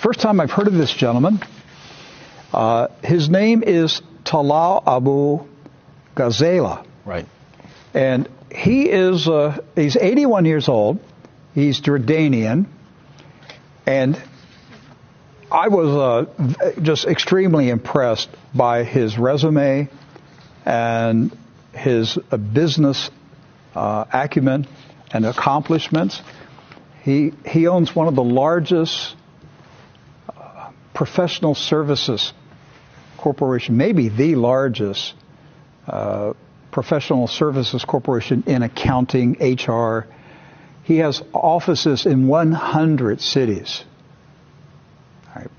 first time I've heard of this gentleman. His name is Talal Abu Ghazala. Right. And he's 81 years old. He's Jordanian. And I was just extremely impressed by his resume and his business acumen and accomplishments. He owns one of the largest professional services corporation, maybe the largest professional services corporation in accounting, HR. He has offices in 100 cities. All right.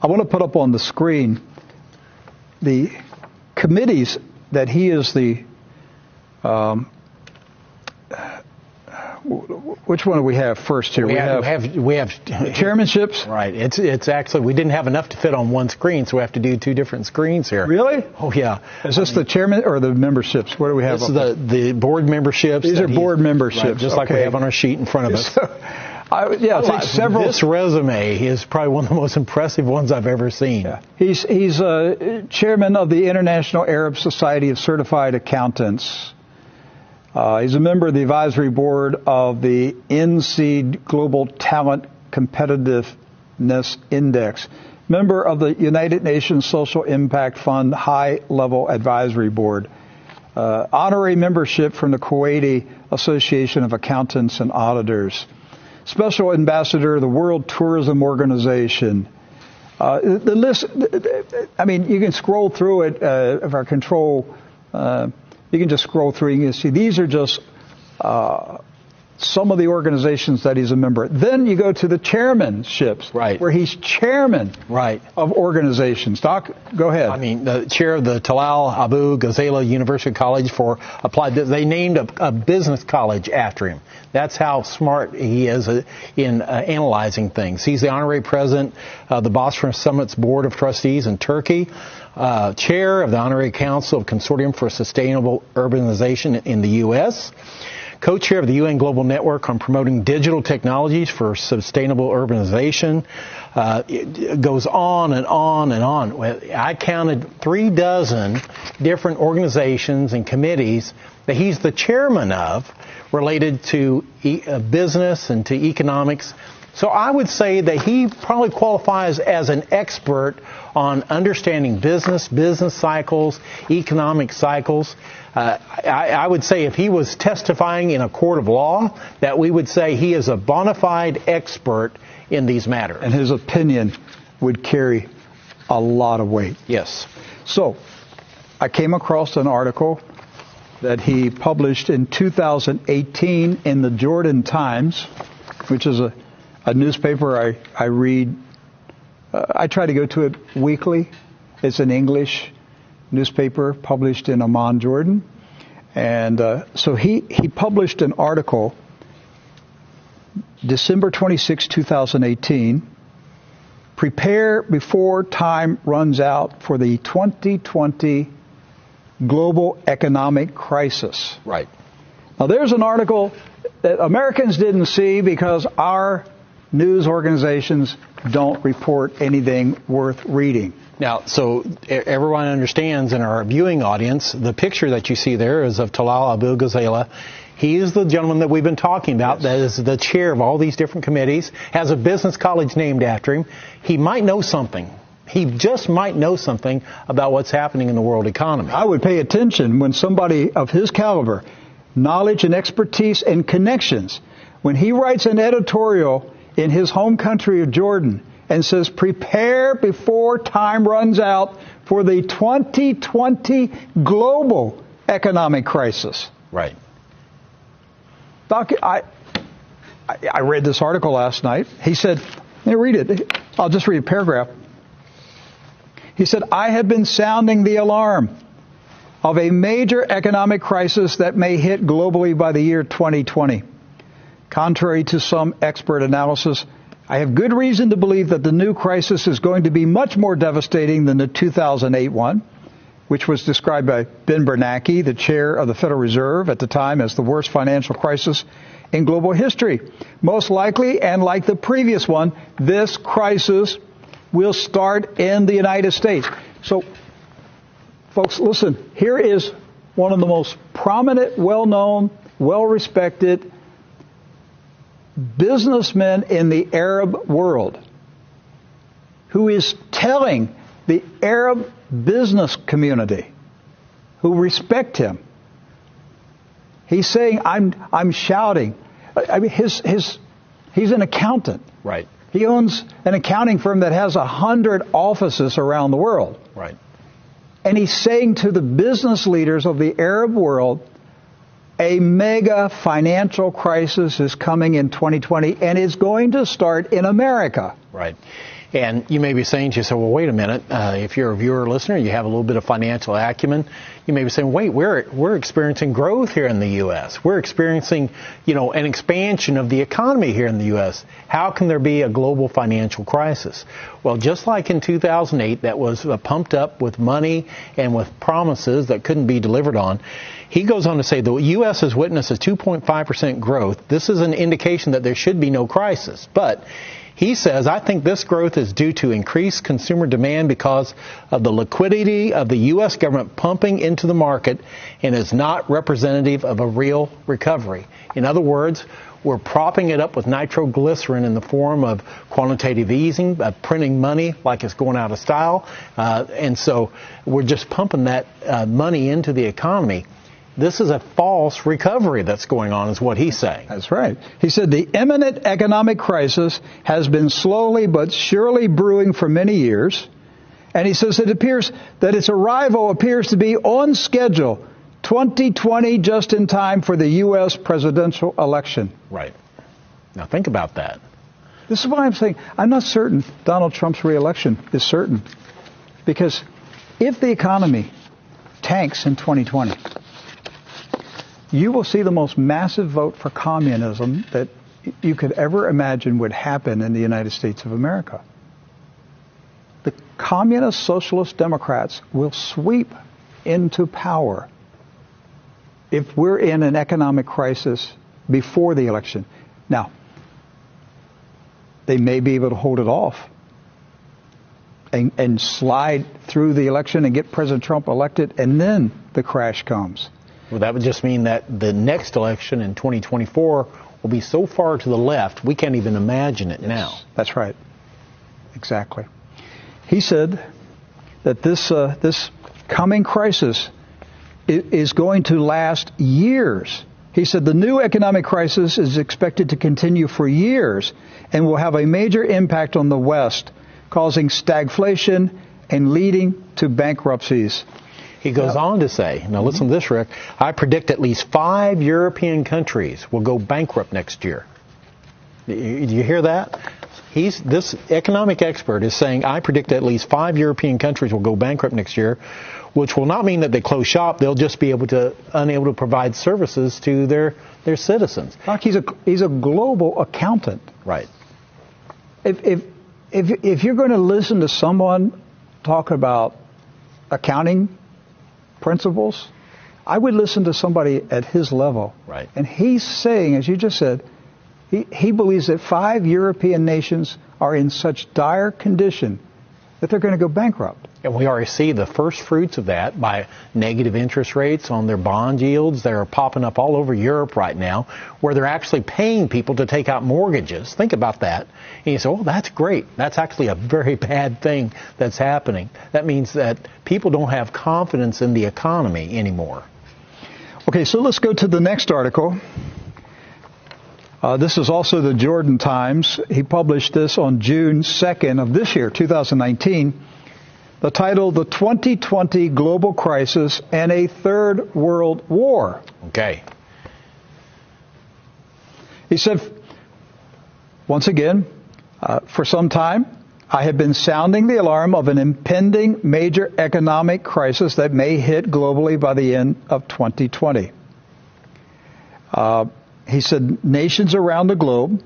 I want to put up on the screen the committees that he is the which one do we have first here? We have chairmanships. Right. It's actually, we didn't have enough to fit on one screen, so we have to do two different screens here. Really? Oh yeah. Is this the chairman or the memberships? What do we have? This is the board memberships. These are board memberships, right, just like we have on our sheet in front of us. It takes several. This resume is probably one of the most impressive ones I've ever seen. Yeah. He's chairman of the International Arab Society of Certified Accountants. He's a member of the advisory board of the NC Global Talent Competitiveness Index, member of the United Nations Social Impact Fund High Level Advisory Board, honorary membership from the Kuwaiti Association of Accountants and Auditors, special ambassador of the World Tourism Organization. The list, I mean, you can scroll through it of our control. You can just scroll through. You can see these are just some of the organizations that he's a member of. Then you go to the chairmanships, right, where he's chairman, right, of organizations. Doc, go ahead. I mean, the chair of the Talal Abu Ghazala University College for Applied. They named a business college after him. That's how smart he is in analyzing things. He's the honorary president of the Bosphorus Summit's Board of Trustees in Turkey. Chair of the Honorary Council of Consortium for Sustainable Urbanization in the U.S., co-chair of the UN Global Network on Promoting Digital Technologies for Sustainable Urbanization. It goes on and on and on. I counted 36 different organizations and committees that he's the chairman of related to business and to economics. So I would say that he probably qualifies as an expert on understanding business cycles, economic cycles. I would say if he was testifying in a court of law, that we would say he is a bona fide expert in these matters. And his opinion would carry a lot of weight. Yes. So I came across an article that he published in 2018 in the Jordan Times, which is a newspaper I read. I try to go to it weekly. It's an English newspaper published in Amman, Jordan. And so he published an article December 26, 2018, Prepare Before Time Runs Out for the 2020 Global Economic Crisis. Right. Now there's an article that Americans didn't see because our news organizations don't report anything worth reading. Now, so everyone understands in our viewing audience, the picture that you see there is of Talal Abu Ghazala. He is the gentleman that we've been talking about, yes, that is the chair of all these different committees, has a business college named after him. He might know something. He just might know something about what's happening in the world economy. I would pay attention when somebody of his caliber, knowledge and expertise and connections, when he writes an editorial in his home country of Jordan and says, prepare before time runs out for the 2020 global economic crisis. Right. Doc, I read this article last night. He said, let me read it. I'll just read a paragraph. He said, I have been sounding the alarm of a major economic crisis that may hit globally by the year 2020. Contrary to some expert analysis, I have good reason to believe that the new crisis is going to be much more devastating than the 2008 one, which was described by Ben Bernanke, the chair of the Federal Reserve at the time, as the worst financial crisis in global history. Most likely, and like the previous one, this crisis will start in the United States. So, folks, listen, here is one of the most prominent, well-known, well-respected businessmen in the Arab world who is telling the Arab business community who respect him. He's saying, I'm shouting. I mean, he's an accountant. Right. He owns an accounting firm that has 100 offices around the world. Right. And he's saying to the business leaders of the Arab world, a mega financial crisis is coming in 2020, and it's going to start in America. Right. And you may be saying to yourself, well, wait a minute. If you're a viewer or listener, you have a little bit of financial acumen. You may be saying, wait, we're experiencing growth here in the U.S. We're experiencing, an expansion of the economy here in the U.S. How can there be a global financial crisis? Well, just like in 2008, that was pumped up with money and with promises that couldn't be delivered on. He goes on to say the U.S. has witnessed a 2.5% growth. This is an indication that there should be no crisis. But he says, I think this growth is due to increased consumer demand because of the liquidity of the U.S. government pumping into the market and is not representative of a real recovery. In other words, we're propping it up with nitroglycerin in the form of quantitative easing, printing money like it's going out of style. And so we're just pumping that money into the economy. This is a false recovery that's going on, is what he's saying. That's right. He said the imminent economic crisis has been slowly but surely brewing for many years. And he says it appears that its arrival appears to be on schedule, 2020, just in time for the U.S. presidential election. Right. Now think about that. This is why I'm saying I'm not certain Donald Trump's reelection is certain. Because if the economy tanks in 2020, you will see the most massive vote for communism that you could ever imagine would happen in the United States of America. The communist, socialist Democrats will sweep into power if we're in an economic crisis before the election. Now, they may be able to hold it off and slide through the election and get President Trump elected, and then the crash comes. Well, that would just mean that the next election in 2024 will be so far to the left, we can't even imagine it now. That's right. Exactly. He said that this coming crisis is going to last years. He said the new economic crisis is expected to continue for years and will have a major impact on the West, causing stagflation and leading to bankruptcies. He goes on to say, now listen to this, Rick, I predict at least 5 European countries will go bankrupt next year. Do you hear that? This economic expert is saying, I predict at least 5 European countries will go bankrupt next year, which will not mean that they close shop. They'll just be unable to provide services to their citizens. Doc, he's a global accountant. Right. If you're going to listen to someone talk about accounting principles, I would listen to somebody at his level. Right. And he's saying, as you just said, he believes that 5 European nations are in such dire condition that they're going to go bankrupt. And we already see the first fruits of that by negative interest rates on their bond yields. They're popping up all over Europe right now, where they're actually paying people to take out mortgages. Think about that. And you say, oh, that's great. That's actually a very bad thing that's happening. That means that people don't have confidence in the economy anymore. Okay, so let's go to the next article. This is also the Jordan Times. He published this on June 2nd of this year, 2019. The title, The 2020 Global Crisis and a Third World War. Okay. He said, once again, for some time, I have been sounding the alarm of an impending major economic crisis that may hit globally by the end of 2020. He said nations around the globe,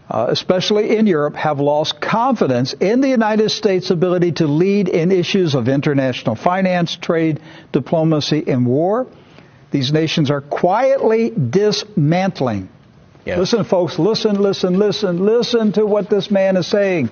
especially in Europe, have lost confidence in the United States' ability to lead in issues of international finance, trade, diplomacy, and war. These nations are quietly dismantling Yeah. Listen, folks, listen to what this man is saying.